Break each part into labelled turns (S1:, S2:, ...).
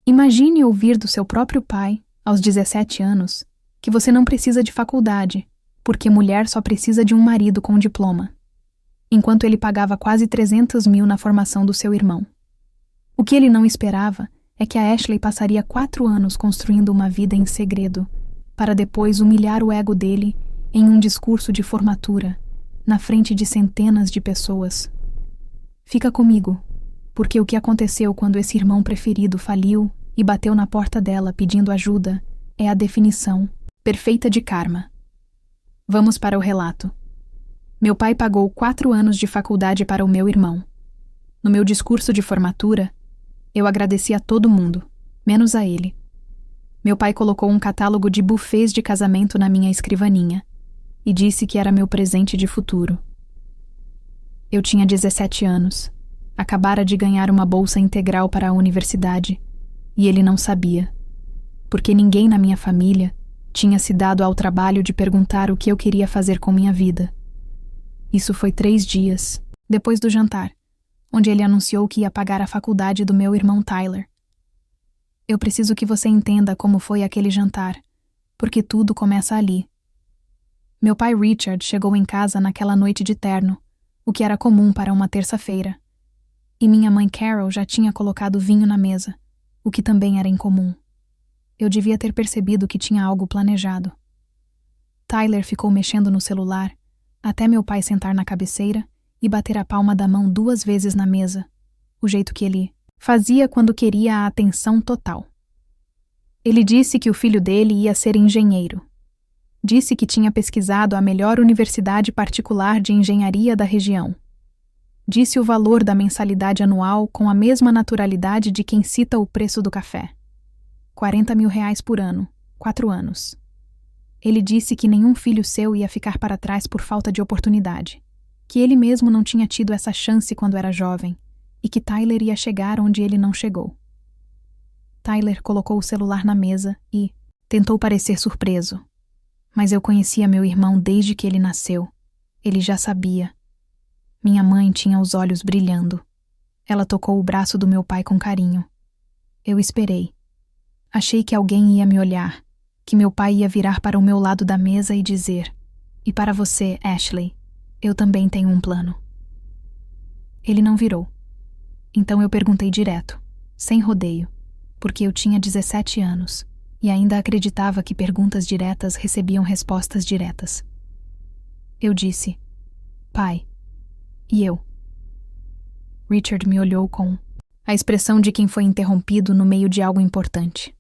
S1: Imagine ouvir do seu próprio pai, aos 17 anos, que você não precisa de faculdade, porque mulher só precisa de um marido com diploma, enquanto ele pagava quase 300 mil na formação do seu irmão. O que ele não esperava é que a Ashley passaria 4 anos construindo uma vida em segredo, para depois humilhar o ego dele em um discurso de formatura, na frente de centenas de pessoas. Fica comigo, porque o que aconteceu quando esse irmão preferido faliu e bateu na porta dela pedindo ajuda é a definição perfeita de karma. Vamos para o relato. Meu pai pagou 4 anos de faculdade para o meu irmão. No meu discurso de formatura, eu agradeci a todo mundo, menos a ele. Meu pai colocou um catálogo de buffets de casamento na minha escrivaninha e disse que era meu presente de futuro. Eu tinha 17 anos, acabara de ganhar uma bolsa integral para a universidade, e ele não sabia, porque ninguém na minha família tinha se dado ao trabalho de perguntar o que eu queria fazer com minha vida. Isso foi 3 dias, depois do jantar, onde ele anunciou que ia pagar a faculdade do meu irmão Tyler. Eu preciso que você entenda como foi aquele jantar, porque tudo começa ali. Meu pai Richard chegou em casa naquela noite de terno, o que era comum para uma terça-feira, e minha mãe Carol já tinha colocado vinho na mesa, o que também era incomum. Eu devia ter percebido que tinha algo planejado. Tyler ficou mexendo no celular, até meu pai sentar na cabeceira e bater a palma da mão 2 vezes na mesa, o jeito que ele fazia quando queria a atenção total. Ele disse que o filho dele ia ser engenheiro. Disse que tinha pesquisado a melhor universidade particular de engenharia da região. Disse o valor da mensalidade anual com a mesma naturalidade de quem cita o preço do café. 40 mil reais por ano, 4 anos. Ele disse que nenhum filho seu ia ficar para trás por falta de oportunidade, que ele mesmo não tinha tido essa chance quando era jovem, e que Tyler ia chegar onde ele não chegou. Tyler colocou o celular na mesa e tentou parecer surpreso. Mas eu conhecia meu irmão desde que ele nasceu. Ele já sabia. Minha mãe tinha os olhos brilhando. Ela tocou o braço do meu pai com carinho. Eu esperei. Achei que alguém ia me olhar, que meu pai ia virar para o meu lado da mesa e dizer: "E para você, Ashley, eu também tenho um plano." Ele não virou. Então eu perguntei direto, sem rodeio, porque eu tinha 17 anos e ainda acreditava que perguntas diretas recebiam respostas diretas. Eu disse: "Pai, e eu?" Richard me olhou com a expressão de quem foi interrompido no meio de algo importante.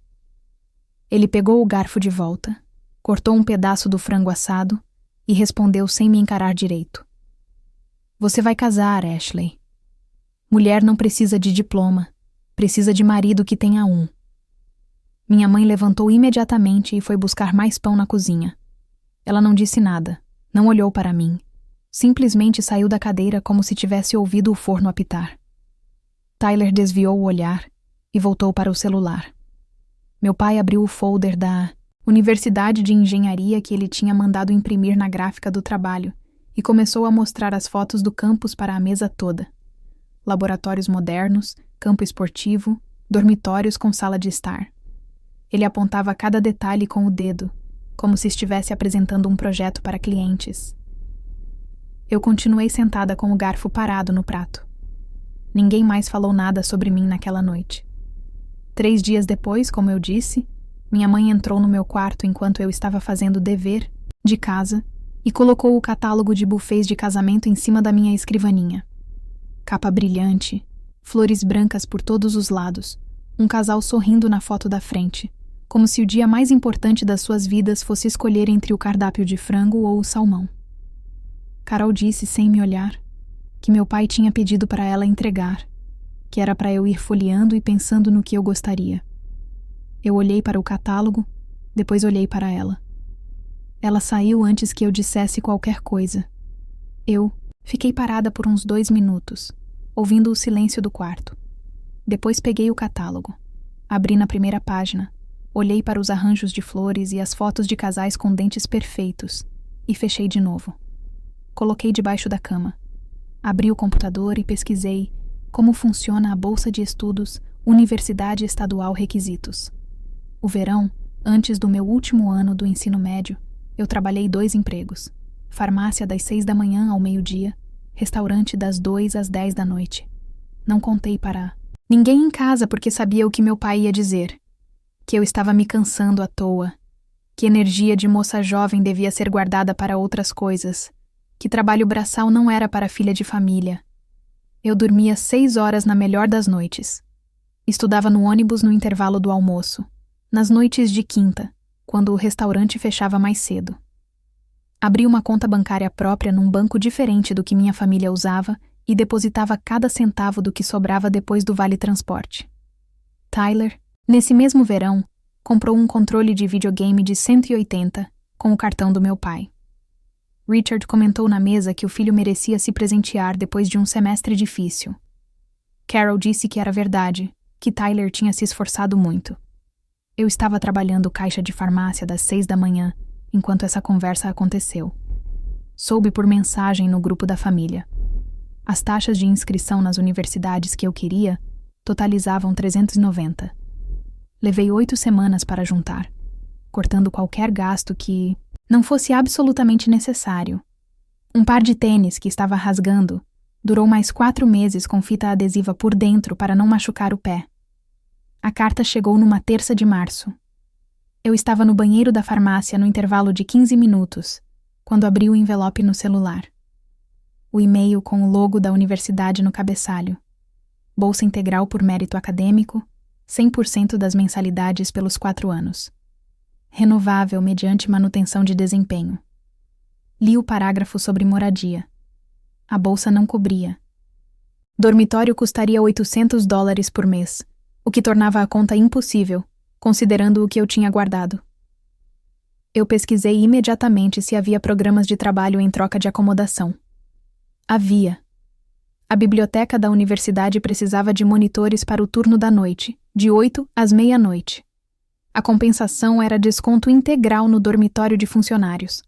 S1: Ele pegou o garfo de volta, cortou um pedaço do frango assado e respondeu sem me encarar direito: "Você vai casar, Ashley. Mulher não precisa de diploma, precisa de marido que tenha um." Minha mãe levantou imediatamente e foi buscar mais pão na cozinha. Ela não disse nada, não olhou para mim. Simplesmente saiu da cadeira como se tivesse ouvido o forno apitar. Tyler desviou o olhar e voltou para o celular. Meu pai abriu o folder da Universidade de Engenharia que ele tinha mandado imprimir na gráfica do trabalho e começou a mostrar as fotos do campus para a mesa toda. Laboratórios modernos, campo esportivo, dormitórios com sala de estar. Ele apontava cada detalhe com o dedo, como se estivesse apresentando um projeto para clientes. Eu continuei sentada com o garfo parado no prato. Ninguém mais falou nada sobre mim naquela noite. 3 dias depois, como eu disse, minha mãe entrou no meu quarto enquanto eu estava fazendo o dever de casa e colocou o catálogo de buffets de casamento em cima da minha escrivaninha. Capa brilhante, flores brancas por todos os lados, um casal sorrindo na foto da frente, como se o dia mais importante das suas vidas fosse escolher entre o cardápio de frango ou o salmão. Carol disse, sem me olhar, que meu pai tinha pedido para ela entregar, que era para eu ir folheando e pensando no que eu gostaria. Eu olhei para o catálogo, depois olhei para ela. Ela saiu antes que eu dissesse qualquer coisa. Eu fiquei parada por uns 2 minutos, ouvindo o silêncio do quarto. Depois peguei o catálogo. Abri na primeira página, olhei para os arranjos de flores e as fotos de casais com dentes perfeitos, e fechei de novo. Coloquei debaixo da cama. Abri o computador e pesquisei como funciona a bolsa de estudos Universidade Estadual Requisitos. O verão, antes do meu último ano do ensino médio, eu trabalhei 2 empregos. Farmácia das 6 da manhã ao meio-dia, restaurante das 2 às 10 da noite. Não contei para ninguém em casa porque sabia o que meu pai ia dizer. Que eu estava me cansando à toa. Que energia de moça jovem devia ser guardada para outras coisas. Que trabalho braçal não era para filha de família. Eu dormia 6 horas na melhor das noites. Estudava no ônibus no intervalo do almoço. Nas noites de quinta, quando o restaurante fechava mais cedo. Abri uma conta bancária própria num banco diferente do que minha família usava e depositava cada centavo do que sobrava depois do vale-transporte. Tyler, nesse mesmo verão, comprou um controle de videogame de 180 com o cartão do meu pai. Richard comentou na mesa que o filho merecia se presentear depois de um semestre difícil. Carol disse que era verdade, que Tyler tinha se esforçado muito. Eu estava trabalhando caixa de farmácia das 6 da manhã, enquanto essa conversa aconteceu. Soube por mensagem no grupo da família. As taxas de inscrição nas universidades que eu queria totalizavam 390. Levei 8 semanas para juntar, cortando qualquer gasto que não fosse absolutamente necessário. Um par de tênis que estava rasgando durou mais 4 meses com fita adesiva por dentro para não machucar o pé. A carta chegou numa terça de março. Eu estava no banheiro da farmácia no intervalo de 15 minutos, quando abri o envelope no celular. O e-mail com o logo da universidade no cabeçalho. Bolsa integral por mérito acadêmico, 100% das mensalidades pelos 4 anos. Renovável mediante manutenção de desempenho. Li o parágrafo sobre moradia. A bolsa não cobria. Dormitório custaria $800 por mês, o que tornava a conta impossível, considerando o que eu tinha guardado. Eu pesquisei imediatamente se havia programas de trabalho em troca de acomodação. Havia. A biblioteca da universidade precisava de monitores para o turno da noite, de 8 às meia-noite. A compensação era desconto integral no dormitório de funcionários.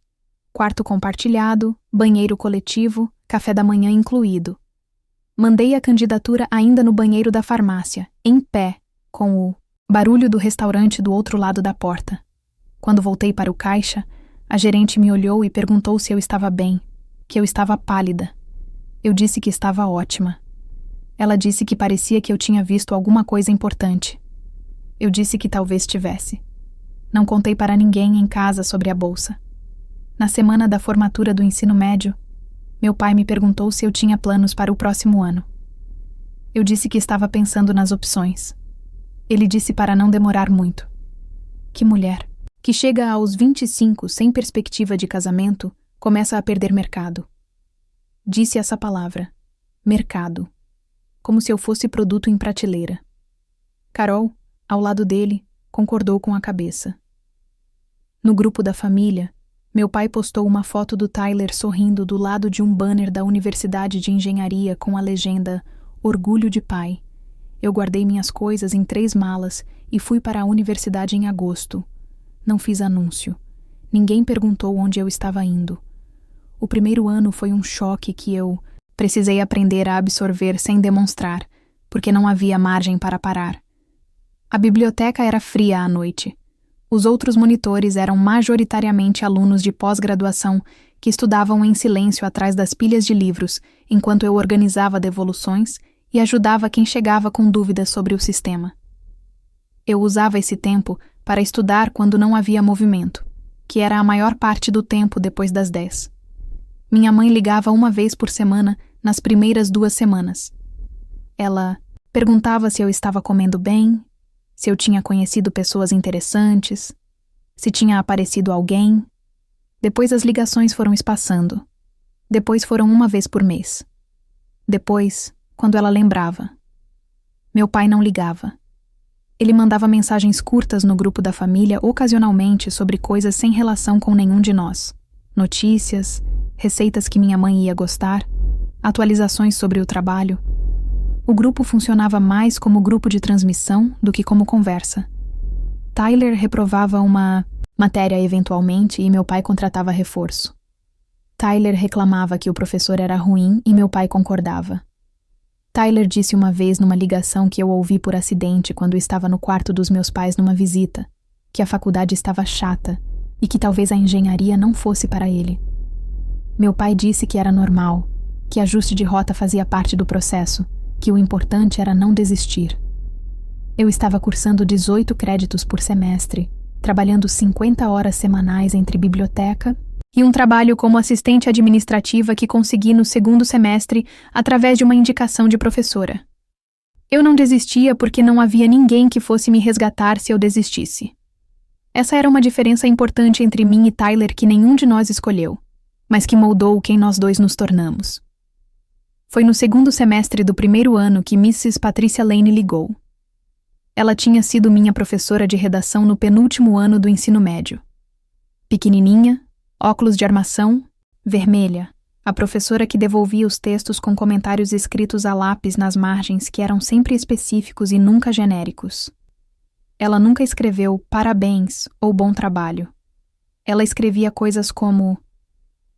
S1: Quarto compartilhado, banheiro coletivo, café da manhã incluído. Mandei a candidatura ainda no banheiro da farmácia, em pé, com o barulho do restaurante do outro lado da porta. Quando voltei para o caixa, a gerente me olhou e perguntou se eu estava bem, que eu estava pálida. Eu disse que estava ótima. Ela disse que parecia que eu tinha visto alguma coisa importante. Eu disse que talvez tivesse. Não contei para ninguém em casa sobre a bolsa. Na semana da formatura do ensino médio, meu pai me perguntou se eu tinha planos para o próximo ano. Eu disse que estava pensando nas opções. Ele disse para não demorar muito. Que mulher, que chega aos 25 sem perspectiva de casamento, começa a perder mercado. Disse essa palavra, mercado, como se eu fosse produto em prateleira. Carol, ao lado dele, concordou com a cabeça. No grupo da família, meu pai postou uma foto do Tyler sorrindo do lado de um banner da Universidade de Engenharia com a legenda Orgulho de Pai. Eu guardei minhas coisas em 3 malas e fui para a universidade em agosto. Não fiz anúncio. Ninguém perguntou onde eu estava indo. O primeiro ano foi um choque que eu precisei aprender a absorver sem demonstrar, porque não havia margem para parar. A biblioteca era fria à noite. Os outros monitores eram majoritariamente alunos de pós-graduação que estudavam em silêncio atrás das pilhas de livros, enquanto eu organizava devoluções e ajudava quem chegava com dúvidas sobre o sistema. Eu usava esse tempo para estudar quando não havia movimento, que era a maior parte do tempo depois das 10. Minha mãe ligava 1 vez por semana nas primeiras 2 semanas. Ela perguntava se eu estava comendo bem, se eu tinha conhecido pessoas interessantes, se tinha aparecido alguém. Depois as ligações foram espaçando. Depois foram 1 vez por mês. Depois, quando ela lembrava. Meu pai não ligava. Ele mandava mensagens curtas no grupo da família ocasionalmente sobre coisas sem relação com nenhum de nós. Notícias, receitas que minha mãe ia gostar, atualizações sobre o trabalho. O grupo funcionava mais como grupo de transmissão do que como conversa. Tyler reprovava uma matéria eventualmente e meu pai contratava reforço. Tyler reclamava que o professor era ruim e meu pai concordava. Tyler disse uma vez numa ligação que eu ouvi por acidente quando estava no quarto dos meus pais numa visita, que a faculdade estava chata e que talvez a engenharia não fosse para ele. Meu pai disse que era normal, que ajuste de rota fazia parte do processo, que o importante era não desistir. Eu estava cursando 18 créditos por semestre, trabalhando 50 horas semanais entre biblioteca e um trabalho como assistente administrativa que consegui no segundo semestre através de uma indicação de professora. Eu não desistia porque não havia ninguém que fosse me resgatar se eu desistisse. Essa era uma diferença importante entre mim e Tyler que nenhum de nós escolheu, mas que moldou quem nós dois nos tornamos. Foi no segundo semestre do primeiro ano que Mrs. Patricia Lane ligou. Ela tinha sido minha professora de redação no penúltimo ano do ensino médio. Pequenininha, óculos de armação, vermelha, a professora que devolvia os textos com comentários escritos a lápis nas margens que eram sempre específicos e nunca genéricos. Ela nunca escreveu parabéns ou bom trabalho. Ela escrevia coisas como: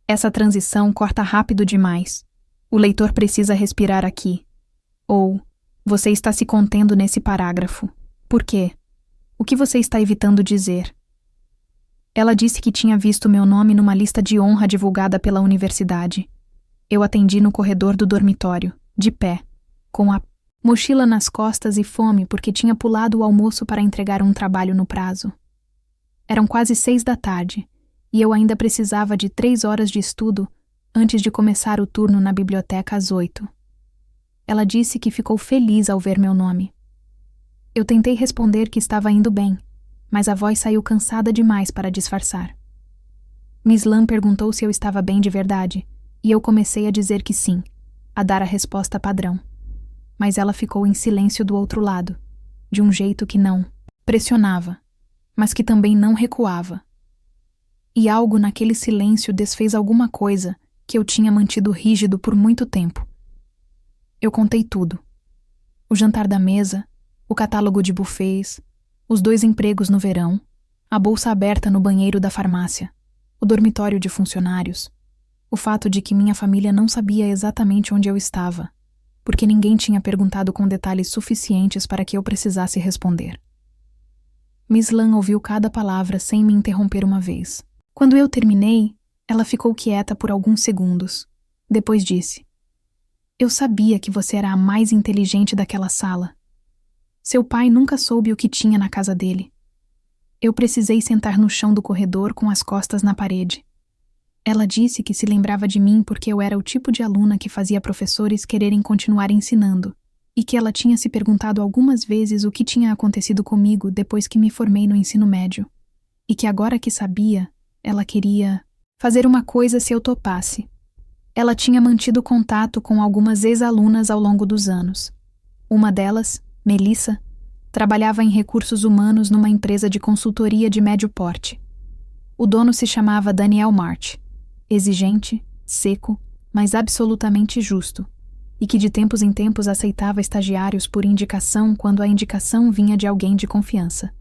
S1: essa transição corta rápido demais. O leitor precisa respirar aqui. Ou, você está se contendo nesse parágrafo. Por quê? O que você está evitando dizer? Ela disse que tinha visto meu nome numa lista de honra divulgada pela universidade. Eu atendi no corredor do dormitório, de pé, com a mochila nas costas e fome porque tinha pulado o almoço para entregar um trabalho no prazo. Eram quase 6 da tarde, e eu ainda precisava de 3 horas de estudo antes de começar o turno na biblioteca às 8. Ela disse que ficou feliz ao ver meu nome. Eu tentei responder que estava indo bem, mas a voz saiu cansada demais para disfarçar. Miss Lam perguntou se eu estava bem de verdade, e eu comecei a dizer que sim, a dar a resposta padrão. Mas ela ficou em silêncio do outro lado, de um jeito que não pressionava, mas que também não recuava. E algo naquele silêncio desfez alguma coisa que eu tinha mantido rígido por muito tempo. Eu contei tudo. O jantar da mesa, o catálogo de buffets, os 2 empregos no verão, a bolsa aberta no banheiro da farmácia, o dormitório de funcionários, o fato de que minha família não sabia exatamente onde eu estava, porque ninguém tinha perguntado com detalhes suficientes para que eu precisasse responder. Miss Lam ouviu cada palavra sem me interromper uma vez. Quando eu terminei, ela ficou quieta por alguns segundos. Depois disse: eu sabia que você era a mais inteligente daquela sala. Seu pai nunca soube o que tinha na casa dele. Eu precisei sentar no chão do corredor com as costas na parede. Ela disse que se lembrava de mim porque eu era o tipo de aluna que fazia professores quererem continuar ensinando, e que ela tinha se perguntado algumas vezes o que tinha acontecido comigo depois que me formei no ensino médio, e que agora que sabia, ela queria fazer uma coisa se eu topasse. Ela tinha mantido contato com algumas ex-alunas ao longo dos anos. Uma delas, Melissa, trabalhava em recursos humanos numa empresa de consultoria de médio porte. O dono se chamava Daniel March, exigente, seco, mas absolutamente justo, e que de tempos em tempos aceitava estagiários por indicação quando a indicação vinha de alguém de confiança.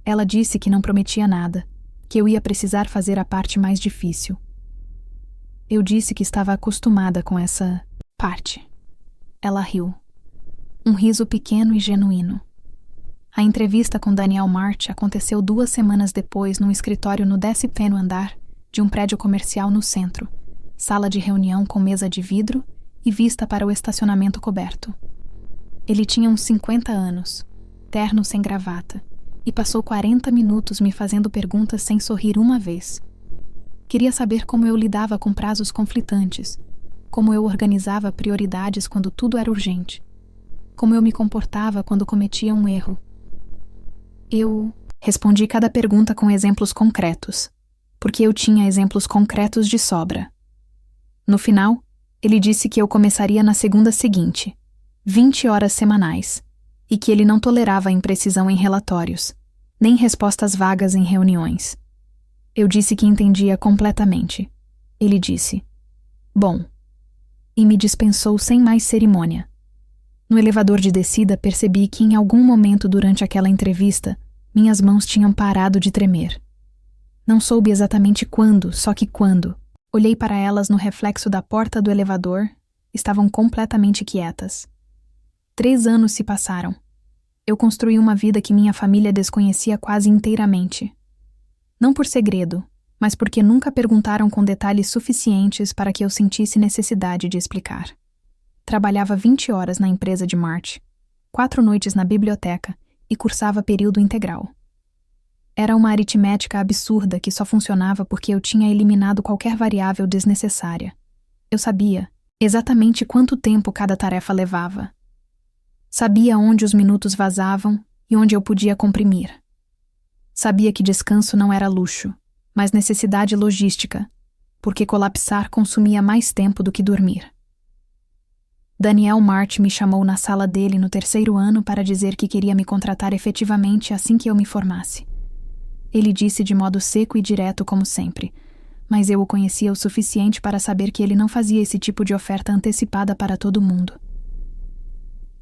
S1: Ela disse que não prometia nada, que eu ia precisar fazer a parte mais difícil. Eu disse que estava acostumada com essa parte. Ela riu. Um riso pequeno e genuíno. A entrevista com Daniel March aconteceu 2 semanas depois num escritório no 10º andar de um prédio comercial no centro, sala de reunião com mesa de vidro e vista para o estacionamento coberto. Ele tinha uns 50 anos, terno sem gravata, e passou 40 minutos me fazendo perguntas sem sorrir uma vez. Queria saber como eu lidava com prazos conflitantes, como eu organizava prioridades quando tudo era urgente, como eu me comportava quando cometia um erro. Eu respondi cada pergunta com exemplos concretos, porque eu tinha exemplos concretos de sobra. No final, ele disse que eu começaria na segunda seguinte, 20 horas semanais, e que ele não tolerava imprecisão em relatórios, nem respostas vagas em reuniões. Eu disse que entendia completamente. Ele disse: bom, e me dispensou sem mais cerimônia. No elevador de descida percebi que em algum momento durante aquela entrevista, minhas mãos tinham parado de tremer. Não soube exatamente quando, só que quando. Olhei para elas no reflexo da porta do elevador, estavam completamente quietas. 3 anos se passaram. Eu construí uma vida que minha família desconhecia quase inteiramente. Não por segredo, mas porque nunca perguntaram com detalhes suficientes para que eu sentisse necessidade de explicar. Trabalhava 20 horas na empresa de March, 4 noites na biblioteca e cursava período integral. Era uma aritmética absurda que só funcionava porque eu tinha eliminado qualquer variável desnecessária. Eu sabia exatamente quanto tempo cada tarefa levava. Sabia onde os minutos vazavam e onde eu podia comprimir. Sabia que descanso não era luxo, mas necessidade logística, porque colapsar consumia mais tempo do que dormir. Daniel March me chamou na sala dele no 3º ano para dizer que queria me contratar efetivamente assim que eu me formasse. Ele disse de modo seco e direto como sempre, mas eu o conhecia o suficiente para saber que ele não fazia esse tipo de oferta antecipada para todo mundo.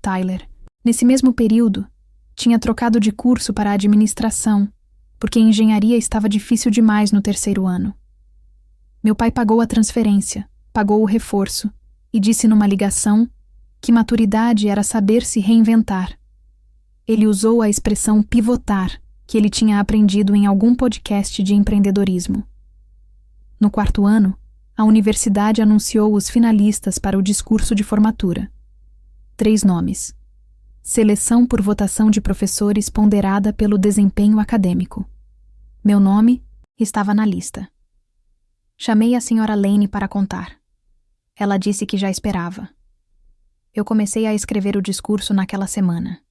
S1: Tyler, nesse mesmo período, tinha trocado de curso para administração, porque engenharia estava difícil demais no 3º ano. Meu pai pagou a transferência, pagou o reforço, e disse numa ligação que maturidade era saber se reinventar. Ele usou a expressão pivotar, que ele tinha aprendido em algum podcast de empreendedorismo. No 4º ano, a universidade anunciou os finalistas para o discurso de formatura. 3 nomes. Seleção por votação de professores ponderada pelo desempenho acadêmico. Meu nome estava na lista. Chamei a senhora Lane para contar. Ela disse que já esperava. Eu comecei a escrever o discurso naquela semana.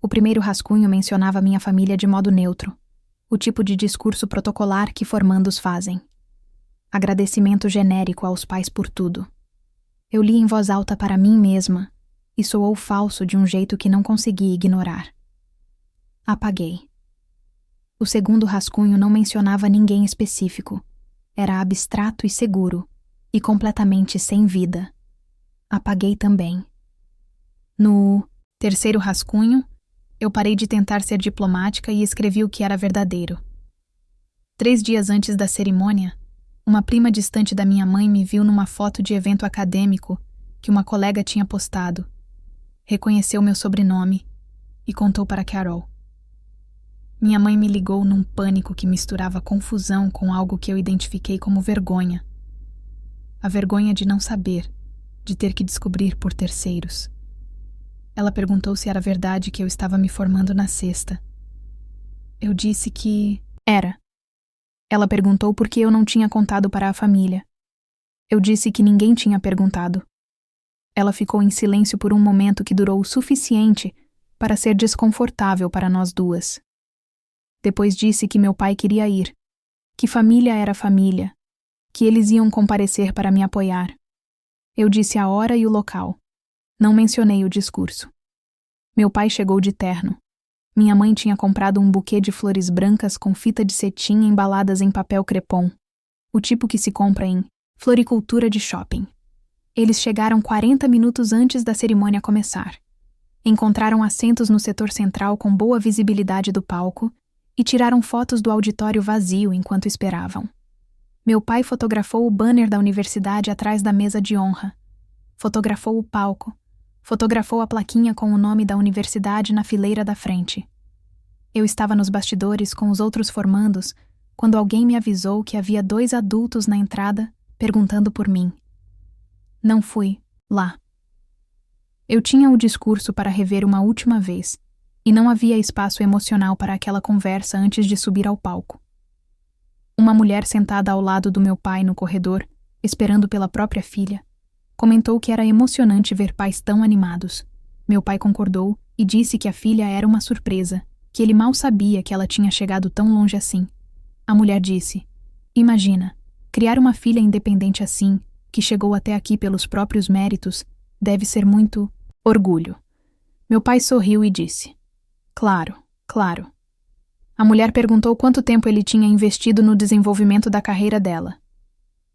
S1: O primeiro rascunho mencionava minha família de modo neutro, o tipo de discurso protocolar que formandos fazem. Agradecimento genérico aos pais por tudo. Eu li em voz alta para mim mesma, e soou falso de um jeito que não consegui ignorar. Apaguei. O segundo rascunho não mencionava ninguém específico. Era abstrato e seguro, e completamente sem vida. Apaguei também. No 3º rascunho, eu parei de tentar ser diplomática e escrevi o que era verdadeiro. 3 dias antes da cerimônia, uma prima distante da minha mãe me viu numa foto de evento acadêmico que uma colega tinha postado. Reconheceu meu sobrenome e contou para Carol. Minha mãe me ligou num pânico que misturava confusão com algo que eu identifiquei como vergonha. A vergonha de não saber, de ter que descobrir por terceiros. Ela perguntou se era verdade que eu estava me formando na 6ª. Eu disse que era. Ela perguntou por que eu não tinha contado para a família. Eu disse que ninguém tinha perguntado. Ela ficou em silêncio por um momento que durou o suficiente para ser desconfortável para nós duas. Depois disse que meu pai queria ir, que família era família, que eles iam comparecer para me apoiar. Eu disse a hora e o local. Não mencionei o discurso. Meu pai chegou de terno. Minha mãe tinha comprado um buquê de flores brancas com fita de cetim embaladas em papel crepom, o tipo que se compra em floricultura de shopping. Eles chegaram 40 minutos antes da cerimônia começar. Encontraram assentos no setor central com boa visibilidade do palco e tiraram fotos do auditório vazio enquanto esperavam. Meu pai fotografou o banner da universidade atrás da mesa de honra. Fotografou o palco. Fotografou a plaquinha com o nome da universidade na fileira da frente. Eu estava nos bastidores com os outros formandos quando alguém me avisou que havia 2 adultos na entrada perguntando por mim. Não fui lá. Eu tinha o discurso para rever uma última vez, e não havia espaço emocional para aquela conversa antes de subir ao palco. Uma mulher sentada ao lado do meu pai no corredor, esperando pela própria filha, comentou que era emocionante ver pais tão animados. Meu pai concordou e disse que a filha era uma surpresa, que ele mal sabia que ela tinha chegado tão longe assim. A mulher disse: "Imagina, criar uma filha independente assim, que chegou até aqui pelos próprios méritos, deve ser muito orgulho." Meu pai sorriu e disse: "Claro, claro." A mulher perguntou quanto tempo ele tinha investido no desenvolvimento da carreira dela.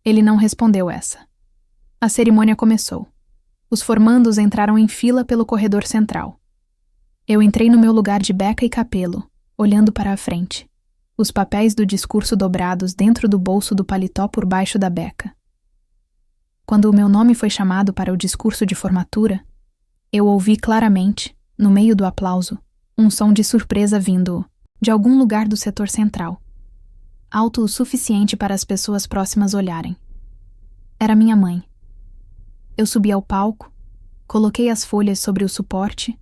S1: Ele não respondeu essa. A cerimônia começou. Os formandos entraram em fila pelo corredor central. Eu entrei no meu lugar de beca e capelo, olhando para a frente, os papéis do discurso dobrados dentro do bolso do paletó por baixo da beca. Quando o meu nome foi chamado para o discurso de formatura, eu ouvi claramente, no meio do aplauso, um som de surpresa vindo de algum lugar do setor central, alto o suficiente para as pessoas próximas olharem. Era minha mãe. Eu subi ao palco, coloquei as folhas sobre o suporte,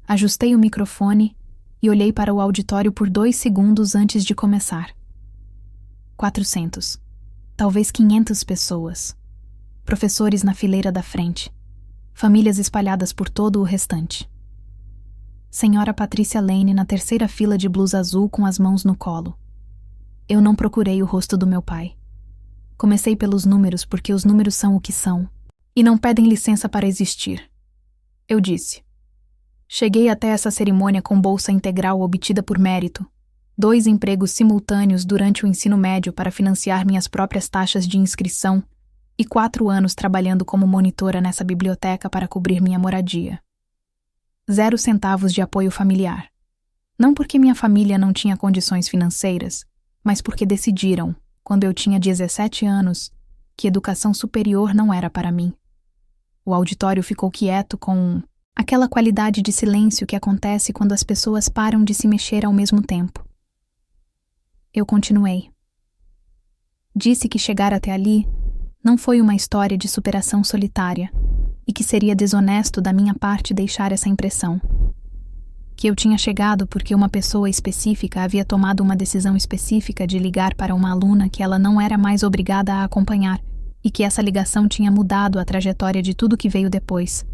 S1: ajustei o microfone e olhei para o auditório por 2 segundos antes de começar. 400, talvez 500 pessoas. Professores na fileira da frente. Famílias espalhadas por todo o restante. Senhora Patrícia Lane na terceira fila de blusa azul com as mãos no colo. Eu não procurei o rosto do meu pai. Comecei pelos números porque os números são o que são e não pedem licença para existir. Eu disse. Cheguei até essa cerimônia com bolsa integral obtida por mérito, 2 empregos simultâneos durante o ensino médio para financiar minhas próprias taxas de inscrição e 4 anos trabalhando como monitora nessa biblioteca para cobrir minha moradia. 0 centavos de apoio familiar. Não porque minha família não tinha condições financeiras, mas porque decidiram, quando eu tinha 17 anos, que educação superior não era para mim. O auditório ficou quieto com aquela qualidade de silêncio que acontece quando as pessoas param de se mexer ao mesmo tempo. Eu continuei. Disse que chegar até ali não foi uma história de superação solitária e que seria desonesto da minha parte deixar essa impressão. Que eu tinha chegado porque uma pessoa específica havia tomado uma decisão específica de ligar para uma aluna que ela não era mais obrigada a acompanhar e que essa ligação tinha mudado a trajetória de tudo que veio depois.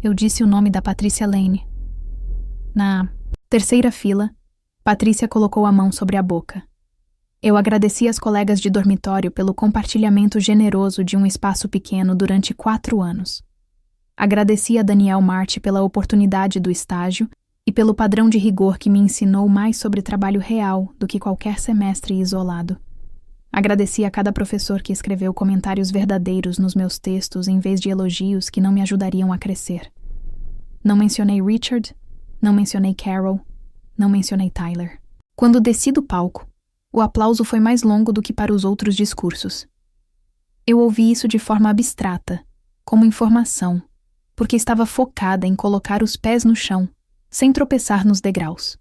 S1: Eu disse o nome da Patrícia Lane. Na terceira fila, Patrícia colocou a mão sobre a boca. Eu agradeci às colegas de dormitório pelo compartilhamento generoso de um espaço pequeno durante 4 anos. Agradeci a Daniel Marti pela oportunidade do estágio e pelo padrão de rigor que me ensinou mais sobre trabalho real do que qualquer semestre isolado. Agradeci a cada professor que escreveu comentários verdadeiros nos meus textos em vez de elogios que não me ajudariam a crescer. Não mencionei Richard, não mencionei Carol, não mencionei Tyler. Quando desci do palco, o aplauso foi mais longo do que para os outros discursos. Eu ouvi isso de forma abstrata, como informação, porque estava focada em colocar os pés no chão, sem tropeçar nos degraus.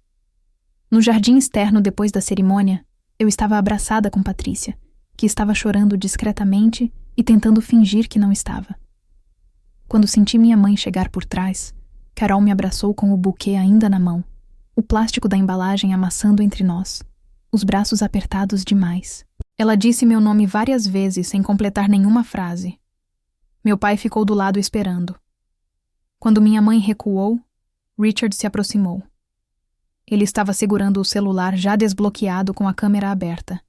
S1: No jardim externo depois da cerimônia, eu estava abraçada com Patrícia, que estava chorando discretamente e tentando fingir que não estava. Quando senti minha mãe chegar por trás, Carol me abraçou com o buquê ainda na mão, o plástico da embalagem amassando entre nós, os braços apertados demais. Ela disse meu nome várias vezes sem completar nenhuma frase. Meu pai ficou do lado esperando. Quando minha mãe recuou, Richard se aproximou. Ele estava segurando o celular já desbloqueado com a câmera aberta.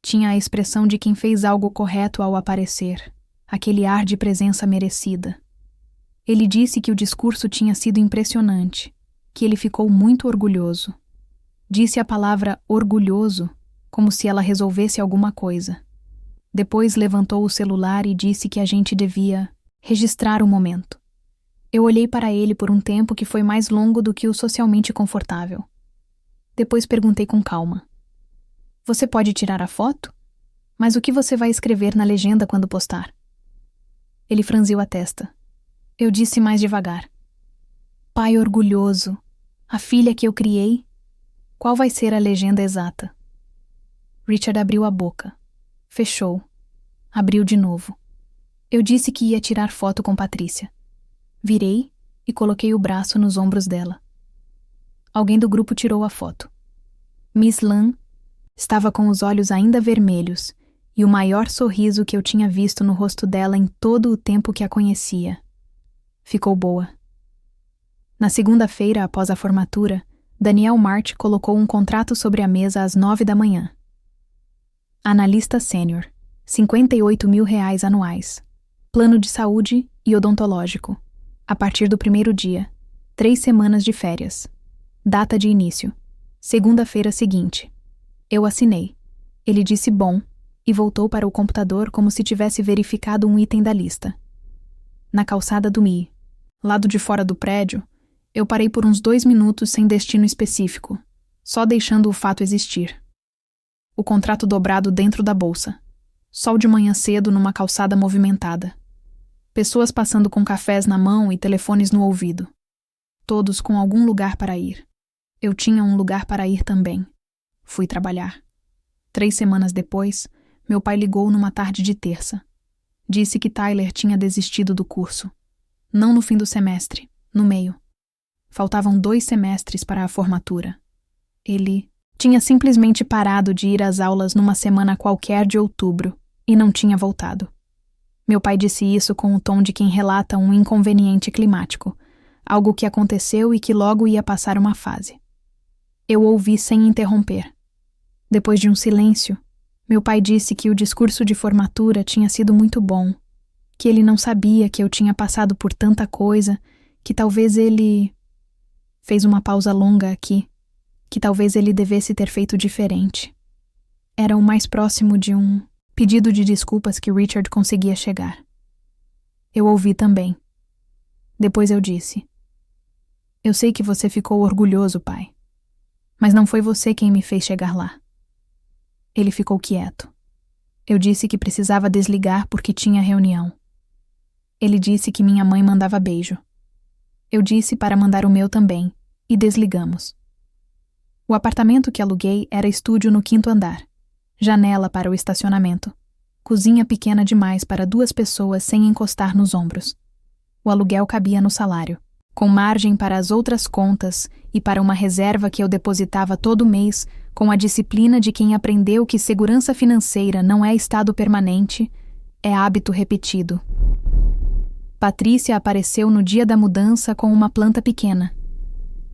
S1: Tinha a expressão de quem fez algo correto ao aparecer, aquele ar de presença merecida. Ele disse que o discurso tinha sido impressionante, que ele ficou muito orgulhoso. Disse a palavra orgulhoso como se ela resolvesse alguma coisa. Depois levantou o celular e disse que a gente devia registrar o momento. Eu olhei para ele por um tempo que foi mais longo do que o socialmente confortável. Depois perguntei com calma. Você pode tirar a foto? Mas o que você vai escrever na legenda quando postar? Ele franziu a testa. Eu disse mais devagar. Pai orgulhoso, a filha que eu criei. Qual vai ser a legenda exata? Richard abriu a boca. Fechou. Abriu de novo. Eu disse que ia tirar foto com Patrícia. Virei e coloquei o braço nos ombros dela. Alguém do grupo tirou a foto. Miss Lan estava com os olhos ainda vermelhos e o maior sorriso que eu tinha visto no rosto dela em todo o tempo que a conhecia. Ficou boa. Na segunda-feira, após a formatura, Daniel Marti colocou um contrato sobre a mesa às 9 da manhã. Analista sênior, R$58.000 anuais. Plano de saúde e odontológico. A partir do primeiro dia, 3 semanas de férias. Data de início, segunda-feira seguinte. Eu assinei. Ele disse bom e voltou para o computador como se tivesse verificado um item da lista. Na calçada do Mi, lado de fora do prédio, eu parei por uns 2 minutos sem destino específico, só deixando o fato existir. O contrato dobrado dentro da bolsa. Sol de manhã cedo numa calçada movimentada. Pessoas passando com cafés na mão e telefones no ouvido. Todos com algum lugar para ir. Eu tinha um lugar para ir também. Fui trabalhar. 3 semanas depois, meu pai ligou numa tarde de terça. Disse que Tyler tinha desistido do curso. Não no fim do semestre, no meio. Faltavam 2 semestres para a formatura. Ele tinha simplesmente parado de ir às aulas numa semana qualquer de outubro e não tinha voltado. Meu pai disse isso com o tom de quem relata um inconveniente climático, algo que aconteceu e que logo ia passar uma fase. Eu ouvi sem interromper. Depois de um silêncio, meu pai disse que o discurso de formatura tinha sido muito bom, que ele não sabia que eu tinha passado por tanta coisa, que talvez ele... Fez uma pausa longa aqui, que talvez ele devesse ter feito diferente. Era o mais próximo de um pedido de desculpas que Richard conseguia chegar. Eu ouvi também. Depois eu disse: "Eu sei que você ficou orgulhoso, pai, mas não foi você quem me fez chegar lá." Ele ficou quieto. Eu disse que precisava desligar porque tinha reunião. Ele disse que minha mãe mandava beijo. Eu disse para mandar o meu também, e desligamos. O apartamento que aluguei era estúdio no 5º andar, janela para o estacionamento, cozinha pequena demais para 2 pessoas sem encostar nos ombros. O aluguel cabia no salário, com margem para as outras contas e para uma reserva que eu depositava todo mês com a disciplina de quem aprendeu que segurança financeira não é estado permanente, é hábito repetido. Patrícia apareceu no dia da mudança com uma planta pequena.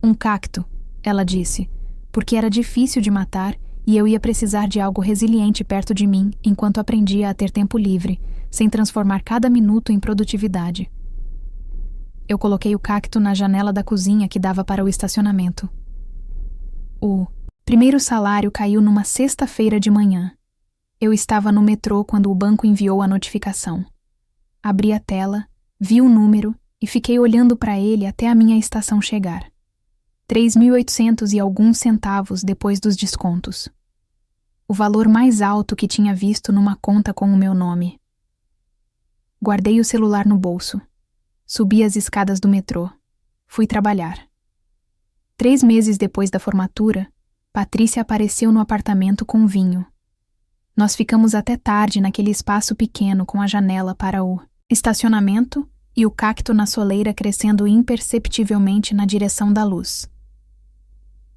S1: Um cacto, ela disse, porque era difícil de matar e eu ia precisar de algo resiliente perto de mim enquanto aprendia a ter tempo livre, sem transformar cada minuto em produtividade. Eu coloquei o cacto na janela da cozinha que dava para o estacionamento. O primeiro salário caiu numa sexta-feira de manhã. Eu estava no metrô quando o banco enviou a notificação. Abri a tela, vi o número e fiquei olhando para ele até a minha estação chegar. 3.800 e alguns centavos depois dos descontos. O valor mais alto que tinha visto numa conta com o meu nome. Guardei o celular no bolso. Subi as escadas do metrô. Fui trabalhar. 3 meses depois da formatura, Patrícia apareceu no apartamento com vinho. Nós ficamos até tarde naquele espaço pequeno com a janela para o estacionamento e o cacto na soleira crescendo imperceptivelmente na direção da luz.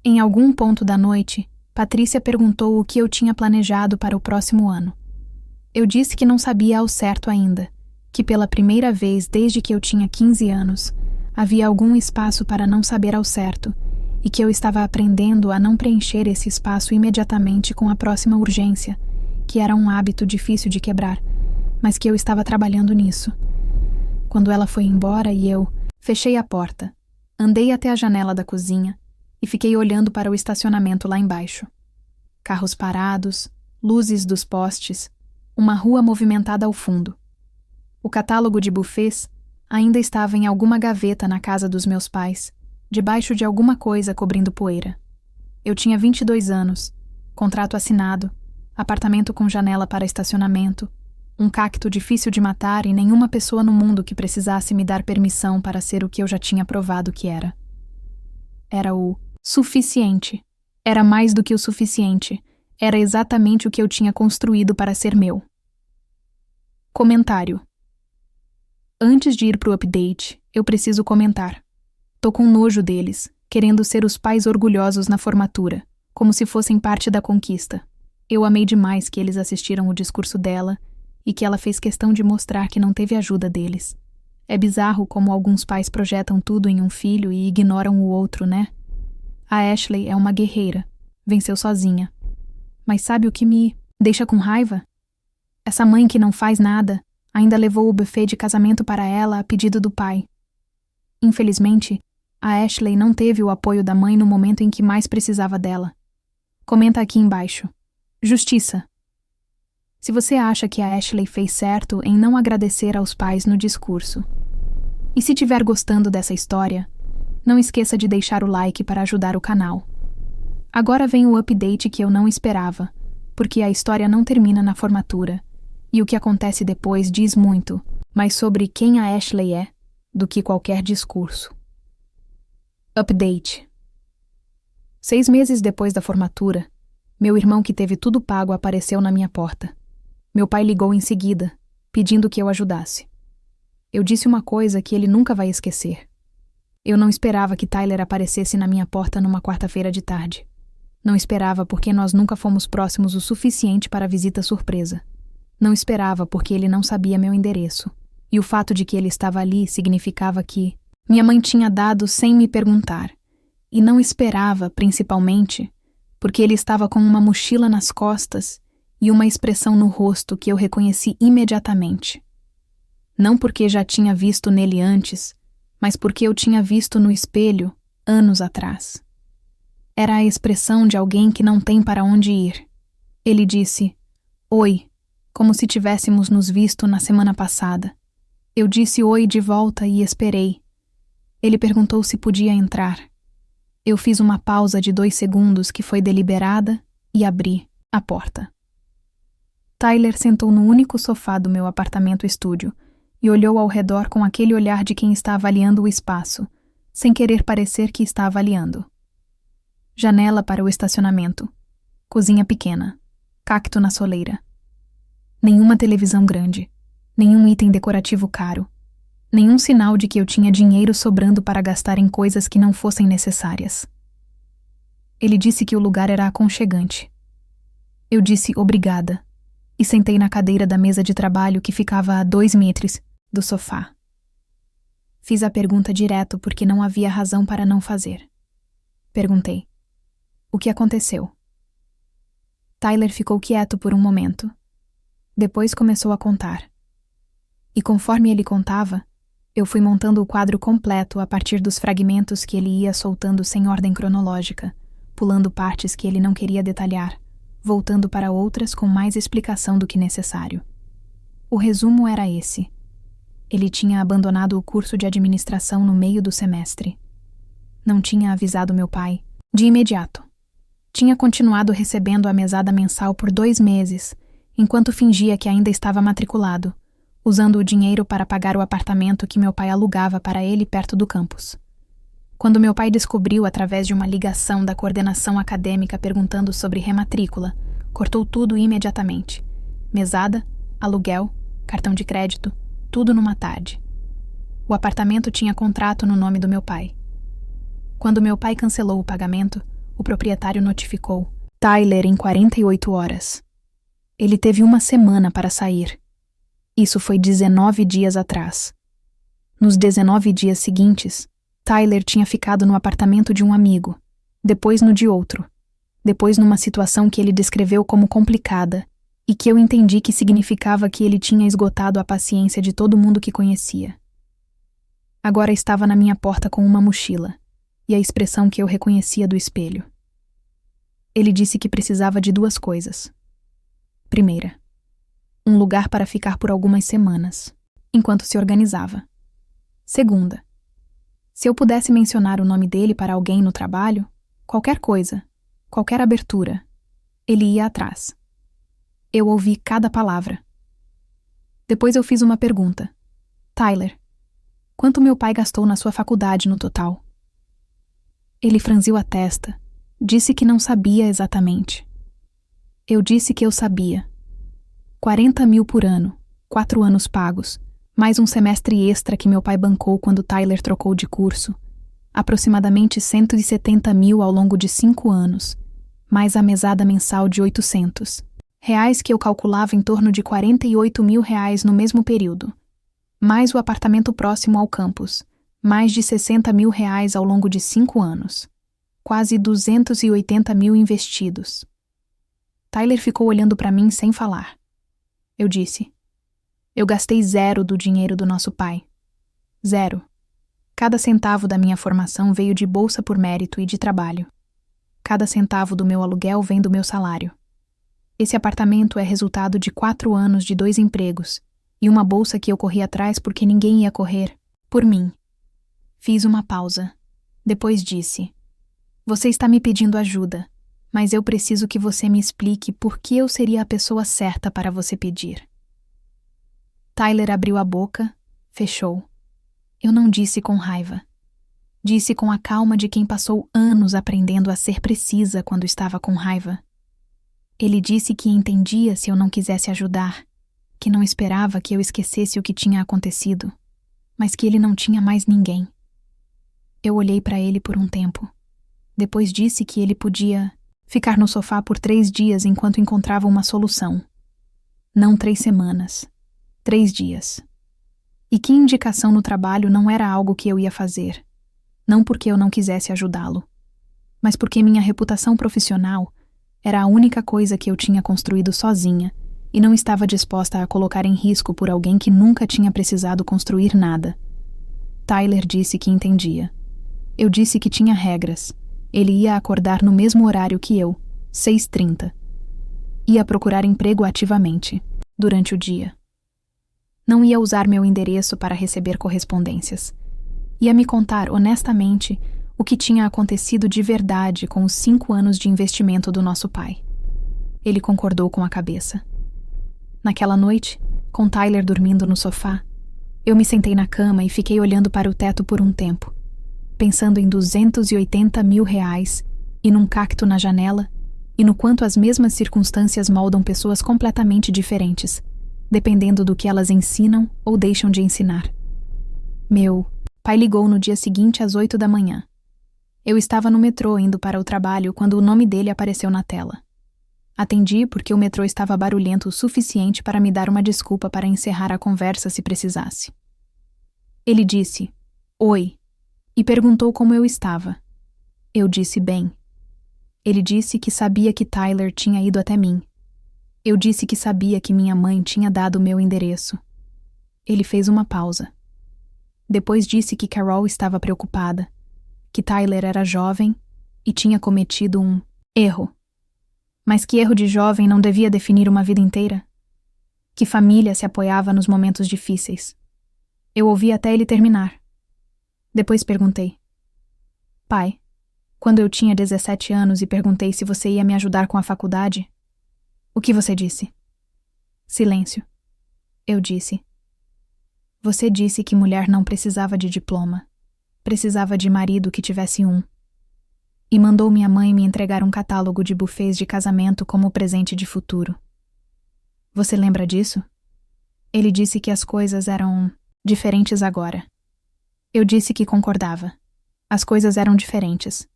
S1: Em algum ponto da noite, Patrícia perguntou o que eu tinha planejado para o próximo ano. Eu disse que não sabia ao certo ainda, que pela primeira vez desde que eu tinha 15 anos, havia algum espaço para não saber ao certo, e que eu estava aprendendo a não preencher esse espaço imediatamente com a próxima urgência, que era um hábito difícil de quebrar, mas que eu estava trabalhando nisso. Quando ela foi embora e eu fechei a porta, andei até a janela da cozinha e fiquei olhando para o estacionamento lá embaixo. Carros parados, luzes dos postes, uma rua movimentada ao fundo. O catálogo de buffets ainda estava em alguma gaveta na casa dos meus pais, debaixo de alguma coisa cobrindo poeira. Eu tinha 22 anos, contrato assinado, apartamento com janela para estacionamento, um cacto difícil de matar e nenhuma pessoa no mundo que precisasse me dar permissão para ser o que eu já tinha provado que era. Era o suficiente. Era mais do que o suficiente. Era exatamente o que eu tinha construído para ser meu. Comentário. Antes de ir pro update, eu preciso comentar. Tô com nojo deles, querendo ser os pais orgulhosos na formatura, como se fossem parte da conquista. Eu amei demais que eles assistiram o discurso dela e que ela fez questão de mostrar que não teve ajuda deles. É bizarro como alguns pais projetam tudo em um filho e ignoram o outro, né? A Ashley é uma guerreira. Venceu sozinha. Mas sabe o que me deixa com raiva? Essa mãe que não faz nada ainda levou o buffet de casamento para ela a pedido do pai. Infelizmente, a Ashley não teve o apoio da mãe no momento em que mais precisava dela. Comenta aqui embaixo. Justiça. Se você acha que a Ashley fez certo em não agradecer aos pais no discurso. E se estiver gostando dessa história, não esqueça de deixar o like para ajudar o canal. Agora vem o update que eu não esperava, porque a história não termina na formatura, E o que acontece depois diz muito mais sobre quem a Ashley é do que qualquer discurso. Update. 6 meses depois da formatura, meu irmão que teve tudo pago apareceu na minha porta. Meu pai ligou em seguida, pedindo que eu ajudasse. Eu disse uma coisa que ele nunca vai esquecer. Eu não esperava que Tyler aparecesse na minha porta numa quarta-feira de tarde. Não esperava porque nós nunca fomos próximos o suficiente para a visita surpresa. Não esperava porque ele não sabia meu endereço. E o fato de que ele estava ali significava que minha mãe tinha dado sem me perguntar. E não esperava, principalmente, porque ele estava com uma mochila nas costas e uma expressão no rosto que eu reconheci imediatamente. Não porque já tinha visto nele antes, mas porque eu tinha visto no espelho anos atrás. Era a expressão de alguém que não tem para onde ir. Ele disse, "Oi", como se tivéssemos nos visto na semana passada. Eu disse oi de volta e esperei. Ele perguntou se podia entrar. Eu fiz uma pausa de 2 segundos que foi deliberada e abri a porta. Tyler sentou no único sofá do meu apartamento-estúdio e olhou ao redor com aquele olhar de quem está avaliando o espaço, sem querer parecer que está avaliando. Janela para o estacionamento. Cozinha pequena. Cacto na soleira. Nenhuma televisão grande. Nenhum item decorativo caro. Nenhum sinal de que eu tinha dinheiro sobrando para gastar em coisas que não fossem necessárias. Ele disse que o lugar era aconchegante. Eu disse obrigada e sentei na cadeira da mesa de trabalho que ficava a 2 metros do sofá. Fiz a pergunta direto porque não havia razão para não fazer. Perguntei: "O que aconteceu?" Tyler ficou quieto por um momento. Depois começou a contar. E conforme ele contava, eu fui montando o quadro completo a partir dos fragmentos que ele ia soltando sem ordem cronológica, pulando partes que ele não queria detalhar, voltando para outras com mais explicação do que necessário. O resumo era esse. Ele tinha abandonado o curso de administração no meio do semestre. Não tinha avisado meu pai, de imediato. Tinha continuado recebendo a mesada mensal por 2 meses, enquanto fingia que ainda estava matriculado, usando o dinheiro para pagar o apartamento que meu pai alugava para ele perto do campus. Quando meu pai descobriu através de uma ligação da coordenação acadêmica perguntando sobre rematrícula, cortou tudo imediatamente. Mesada, aluguel, cartão de crédito, tudo numa tarde. O apartamento tinha contrato no nome do meu pai. Quando meu pai cancelou o pagamento, o proprietário notificou Tyler em 48 horas. Ele teve 1 semana para sair. Isso foi 19 dias atrás. Nos 19 dias seguintes, Tyler tinha ficado no apartamento de um amigo, depois no de outro, depois numa situação que ele descreveu como complicada e que eu entendi que significava que ele tinha esgotado a paciência de todo mundo que conhecia. Agora estava na minha porta com uma mochila e a expressão que eu reconhecia do espelho. Ele disse que precisava de 2 coisas. Primeira, um lugar para ficar por algumas semanas, enquanto se organizava. Segunda, se eu pudesse mencionar o nome dele para alguém no trabalho, qualquer coisa, qualquer abertura, ele ia atrás. Eu ouvi cada palavra. Depois eu fiz uma pergunta. Tyler, quanto meu pai gastou na sua faculdade no total? Ele franziu a testa, disse que não sabia exatamente. Eu disse que eu sabia. 40 mil por ano, 4 anos pagos, mais um semestre extra que meu pai bancou quando Tyler trocou de curso. Aproximadamente 170 mil ao longo de 5 anos, mais a mesada mensal de 800. Reais que eu calculava em torno de 48 mil reais no mesmo período. Mais o apartamento próximo ao campus, mais de 60 mil reais ao longo de 5 anos. Quase 280 mil investidos. Tyler ficou olhando para mim sem falar. Eu disse: "Eu gastei 0 do dinheiro do nosso pai. 0. Cada centavo da minha formação veio de bolsa por mérito e de trabalho. Cada centavo do meu aluguel vem do meu salário. Esse apartamento é resultado de 4 anos de 2 empregos e uma bolsa que eu corri atrás porque ninguém ia correr por mim." Fiz uma pausa. Depois disse: "Você está me pedindo ajuda, mas eu preciso que você me explique por que eu seria a pessoa certa para você pedir." Tyler abriu a boca, fechou. Eu não disse com raiva. Disse com a calma de quem passou anos aprendendo a ser precisa quando estava com raiva. Ele disse que entendia se eu não quisesse ajudar, que não esperava que eu esquecesse o que tinha acontecido, mas que ele não tinha mais ninguém. Eu olhei para ele por um tempo. Depois disse que ele podia ficar no sofá por 3 dias enquanto encontrava uma solução. Não 3 semanas. 3 dias. E que indicação no trabalho não era algo que eu ia fazer. Não porque eu não quisesse ajudá-lo, mas porque minha reputação profissional era a única coisa que eu tinha construído sozinha e não estava disposta a colocar em risco por alguém que nunca tinha precisado construir nada. Tyler disse que entendia. Eu disse que tinha regras. Ele ia acordar no mesmo horário que eu, 6h30. Ia procurar emprego ativamente, durante o dia. Não ia usar meu endereço para receber correspondências. Ia me contar honestamente o que tinha acontecido de verdade com os 5 anos de investimento do nosso pai. Ele concordou com a cabeça. Naquela noite, com Tyler dormindo no sofá, eu me sentei na cama e fiquei olhando para o teto por um tempo, pensando em R$280 mil e num cacto na janela e no quanto as mesmas circunstâncias moldam pessoas completamente diferentes, dependendo do que elas ensinam ou deixam de ensinar. Meu pai ligou no dia seguinte às 8 da manhã. Eu estava no metrô indo para o trabalho quando o nome dele apareceu na tela. Atendi porque o metrô estava barulhento o suficiente para me dar uma desculpa para encerrar a conversa se precisasse. Ele disse, "Oi", e perguntou como eu estava. Eu disse bem. Ele disse que sabia que Tyler tinha ido até mim. Eu disse que sabia que minha mãe tinha dado o meu endereço. Ele fez uma pausa. Depois disse que Carol estava preocupada, que Tyler era jovem e tinha cometido um erro. Mas que erro de jovem não devia definir uma vida inteira? Que família se apoiava nos momentos difíceis. Eu ouvi até ele terminar. Depois perguntei, "Pai, quando eu tinha 17 anos e perguntei se você ia me ajudar com a faculdade, o que você disse?" Silêncio. Eu disse, "Você disse que mulher não precisava de diploma. Precisava de marido que tivesse um. E mandou minha mãe me entregar um catálogo de buffets de casamento como presente de futuro. Você lembra disso?" Ele disse que as coisas eram diferentes agora. Eu disse que concordava. As coisas eram diferentes.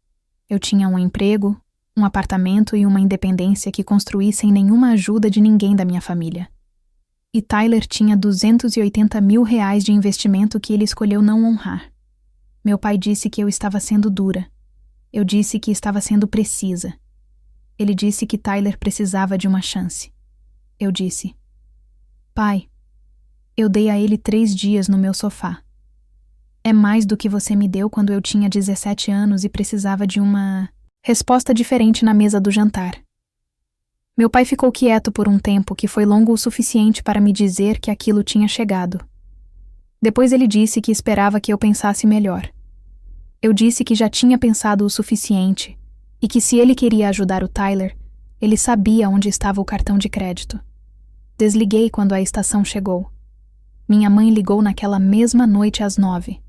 S1: Eu tinha um emprego, um apartamento e uma independência que construí sem nenhuma ajuda de ninguém da minha família. E Tyler tinha R$280 mil de investimento que ele escolheu não honrar. Meu pai disse que eu estava sendo dura. Eu disse que estava sendo precisa. Ele disse que Tyler precisava de uma chance. Eu disse, "Pai, eu dei a ele 3 dias no meu sofá. É mais do que você me deu quando eu tinha 17 anos e precisava de uma resposta diferente na mesa do jantar." Meu pai ficou quieto por um tempo que foi longo o suficiente para me dizer que aquilo tinha chegado. Depois ele disse que esperava que eu pensasse melhor. Eu disse que já tinha pensado o suficiente e que se ele queria ajudar o Tyler, ele sabia onde estava o cartão de crédito. Desliguei quando a estação chegou. Minha mãe ligou naquela mesma noite às 9.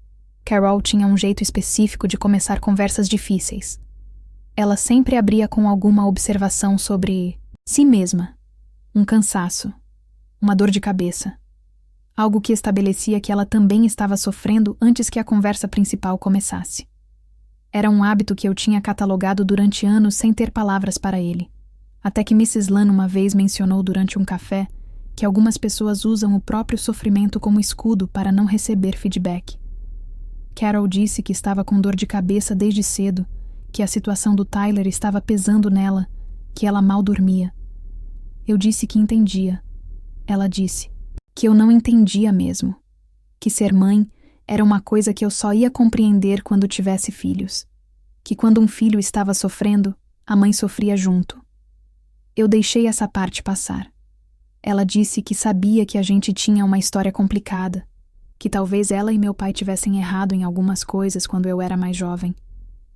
S1: Carol tinha um jeito específico de começar conversas difíceis. Ela sempre abria com alguma observação sobre si mesma, um cansaço, uma dor de cabeça, algo que estabelecia que ela também estava sofrendo antes que a conversa principal começasse. Era um hábito que eu tinha catalogado durante anos sem ter palavras para ele, até que Mrs. Lan uma vez mencionou durante um café que algumas pessoas usam o próprio sofrimento como escudo para não receber feedback. Carol disse que estava com dor de cabeça desde cedo, que a situação do Tyler estava pesando nela, que ela mal dormia. Eu disse que entendia. Ela disse que eu não entendia mesmo, que ser mãe era uma coisa que eu só ia compreender quando tivesse filhos, que quando um filho estava sofrendo, a mãe sofria junto. Eu deixei essa parte passar. Ela disse que sabia que a gente tinha uma história complicada, que talvez ela e meu pai tivessem errado em algumas coisas quando eu era mais jovem,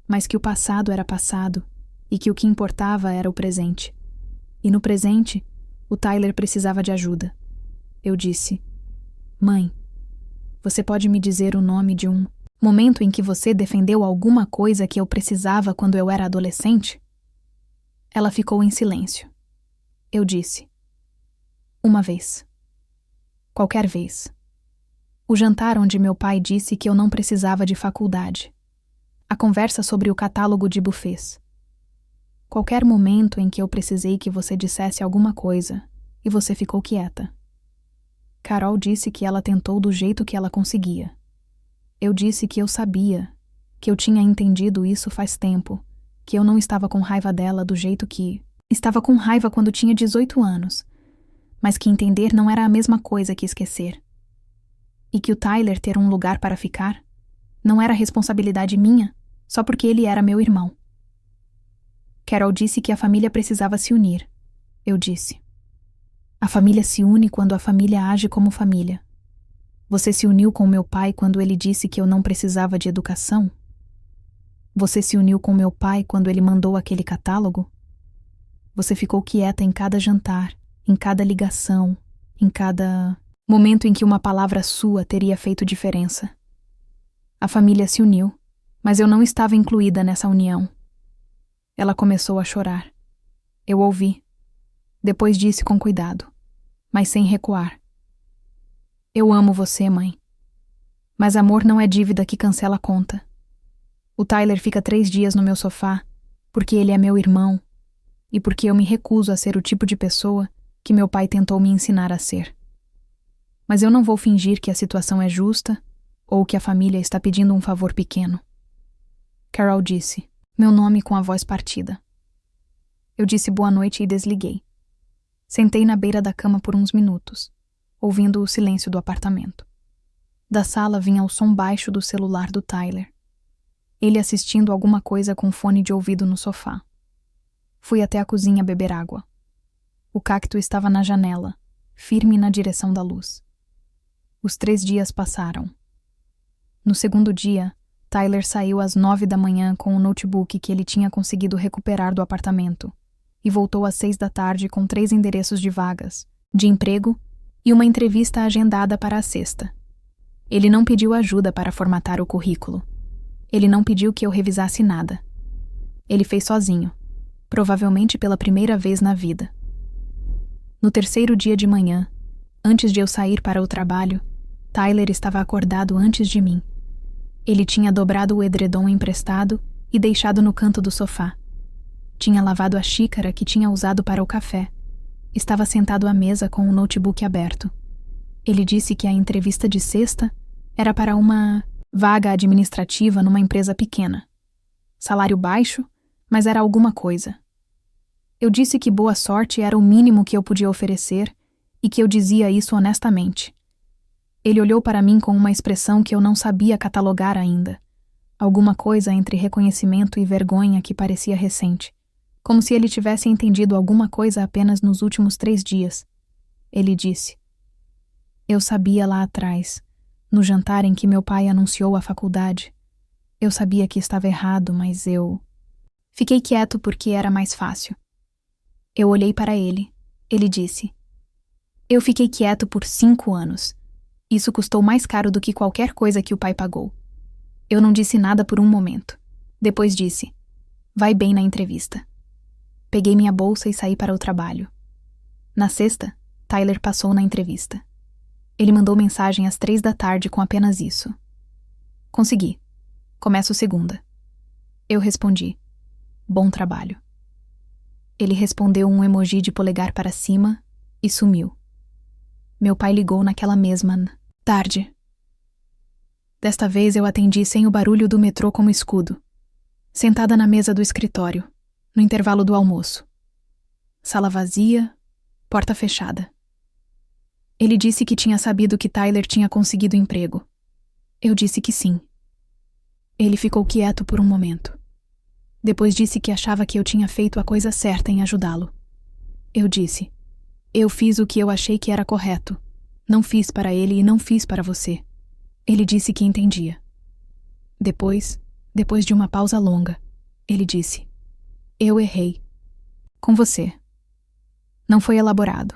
S1: mas que o passado era passado e que o que importava era o presente. E no presente, o Tyler precisava de ajuda. Eu disse, Mãe, você pode me dizer o nome de um momento em que você defendeu alguma coisa que eu precisava quando eu era adolescente? Ela ficou em silêncio. Eu disse: uma vez. Qualquer vez. O jantar onde meu pai disse que eu não precisava de faculdade. A conversa sobre o catálogo de buffets. Qualquer momento em que eu precisei que você dissesse alguma coisa e você ficou quieta. Carol disse que ela tentou do jeito que ela conseguia. Eu disse que eu sabia, que eu tinha entendido isso faz tempo, que eu não estava com raiva dela do jeito que estava com raiva quando tinha 18 anos, mas que entender não era a mesma coisa que esquecer. E que o Tyler ter um lugar para ficar não era responsabilidade minha, só porque ele era meu irmão. Carol disse que a família precisava se unir. Eu disse: a família se une quando a família age como família. Você se uniu com meu pai quando ele disse que eu não precisava de educação? Você se uniu com meu pai quando ele mandou aquele catálogo? Você ficou quieta em cada jantar, em cada ligação, em cada momento em que uma palavra sua teria feito diferença. A família se uniu, mas eu não estava incluída nessa união. Ela começou a chorar. Eu ouvi. Depois disse com cuidado, mas sem recuar: eu amo você, mãe. Mas amor não é dívida que cancela a conta. O Tyler fica 3 dias no meu sofá porque ele é meu irmão e porque eu me recuso a ser o tipo de pessoa que meu pai tentou me ensinar a ser. Mas eu não vou fingir que a situação é justa ou que a família está pedindo um favor pequeno. Carol disse, meu nome com a voz partida. Eu disse boa noite e desliguei. Sentei na beira da cama por uns minutos, ouvindo o silêncio do apartamento. Da sala vinha o som baixo do celular do Tyler. Ele assistindo alguma coisa com fone de ouvido no sofá. Fui até a cozinha beber água. O cacto estava na janela, firme na direção da luz. Os 3 dias passaram. No segundo dia, Tyler saiu às 9 da manhã com o notebook que ele tinha conseguido recuperar do apartamento e voltou às 6 da tarde com 3 endereços de vagas, de emprego e uma entrevista agendada para a sexta. Ele não pediu ajuda para formatar o currículo. Ele não pediu que eu revisasse nada. Ele fez sozinho, provavelmente pela primeira vez na vida. No terceiro dia de manhã, antes de eu sair para o trabalho, Tyler estava acordado antes de mim. Ele tinha dobrado o edredom emprestado e deixado no canto do sofá. Tinha lavado a xícara que tinha usado para o café. Estava sentado à mesa com o notebook aberto. Ele disse que a entrevista de sexta era para uma vaga administrativa numa empresa pequena. Salário baixo, mas era alguma coisa. Eu disse que boa sorte era o mínimo que eu podia oferecer e que eu dizia isso honestamente. Ele olhou para mim com uma expressão que eu não sabia catalogar ainda. Alguma coisa entre reconhecimento e vergonha que parecia recente. Como se ele tivesse entendido alguma coisa apenas nos últimos 3 dias. Ele disse: eu sabia lá atrás, no jantar em que meu pai anunciou a faculdade. Eu sabia que estava errado, mas eu... Fiquei quieto porque era mais fácil. Eu olhei para ele. Ele disse: eu fiquei quieto por 5 anos. Isso custou mais caro do que qualquer coisa que o pai pagou. Eu não disse nada por um momento. Depois disse: vai bem na entrevista. Peguei minha bolsa e saí para o trabalho. Na sexta, Tyler passou na entrevista. Ele mandou mensagem às 3 da tarde com apenas isso. Consegui. Começo segunda. Eu respondi: bom trabalho. Ele respondeu um emoji de polegar para cima e sumiu. Meu pai ligou naquela mesma tarde. Desta vez eu atendi sem o barulho do metrô como escudo. Sentada na mesa do escritório, no intervalo do almoço. Sala vazia, porta fechada. Ele disse que tinha sabido que Tyler tinha conseguido emprego. Eu disse que sim. Ele ficou quieto por um momento. Depois disse que achava que eu tinha feito a coisa certa em ajudá-lo. Eu disse: eu fiz o que eu achei que era correto. Não fiz para ele e não fiz para você. Ele disse que entendia. Depois de uma pausa longa, ele disse: eu errei. Com você. Não foi elaborado.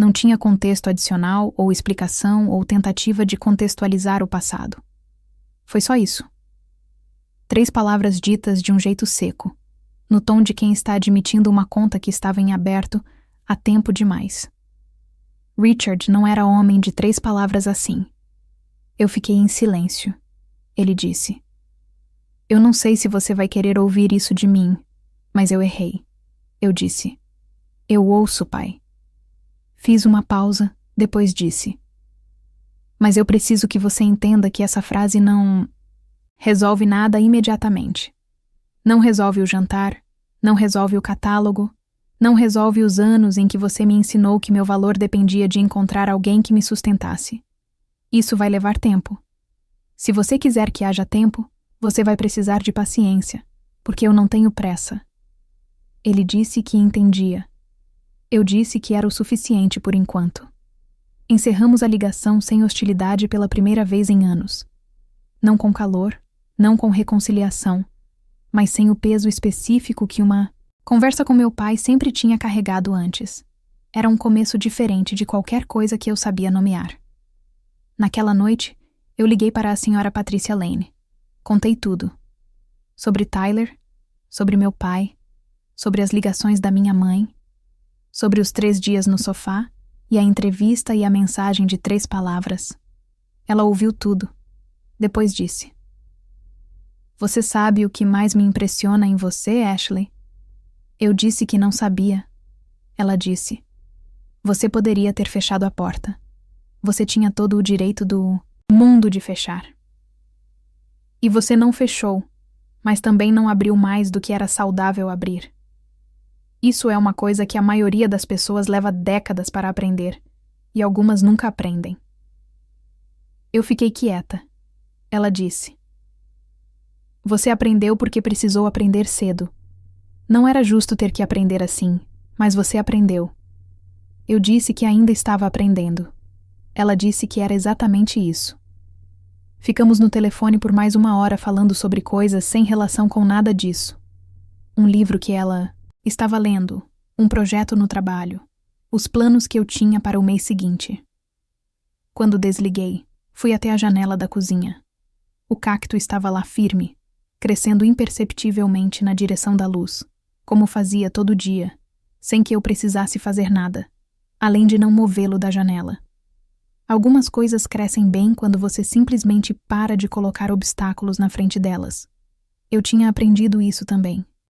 S1: Não tinha contexto adicional ou explicação ou tentativa de contextualizar o passado. Foi só isso. 3 palavras ditas de um jeito seco, no tom de quem está admitindo uma conta que estava em aberto há tempo demais. Richard não era homem de 3 palavras assim. Eu fiquei em silêncio. Ele disse: Eu não sei se você vai querer ouvir isso de mim, mas eu errei. Eu disse: Eu ouço, pai. Fiz uma pausa, depois disse: Mas eu preciso que você entenda que essa frase não resolve nada imediatamente. Não resolve o jantar, não resolve o catálogo, não resolve os anos em que você me ensinou que meu valor dependia de encontrar alguém que me sustentasse. Isso vai levar tempo. Se você quiser que haja tempo, você vai precisar de paciência, porque eu não tenho pressa. Ele disse que entendia. Eu disse que era o suficiente por enquanto. Encerramos a ligação sem hostilidade pela primeira vez em anos. Não com calor, não com reconciliação, mas sem o peso específico que uma conversa com meu pai sempre tinha carregado antes. Era um começo diferente de qualquer coisa que eu sabia nomear. Naquela noite, eu liguei para a senhora Patricia Lane. Contei tudo. Sobre Tyler, sobre meu pai, sobre as ligações da minha mãe, sobre os 3 dias no sofá e a entrevista e a mensagem de 3 palavras. Ela ouviu tudo. Depois disse: Você sabe o que mais me impressiona em você, Ashley? Eu disse que não sabia. Ela disse: Você poderia ter fechado a porta. Você tinha todo o direito do mundo de fechar. E você não fechou, mas também não abriu mais do que era saudável abrir. Isso é uma coisa que a maioria das pessoas leva décadas para aprender, e algumas nunca aprendem. Eu fiquei quieta. Ela disse: Você aprendeu porque precisou aprender cedo. Não era justo ter que aprender assim, mas você aprendeu. Eu disse que ainda estava aprendendo. Ela disse que era exatamente isso. Ficamos no telefone por mais 1 hora falando sobre coisas sem relação com nada disso. Um livro que ela estava lendo, um projeto no trabalho, os planos que eu tinha para o mês seguinte. Quando desliguei, fui até a janela da cozinha. O cacto estava lá firme, crescendo imperceptivelmente na direção da luz, como fazia todo dia, sem que eu precisasse fazer nada, além de não movê-lo da janela. Algumas coisas crescem bem quando você simplesmente para de colocar obstáculos na frente delas. Eu tinha aprendido isso também.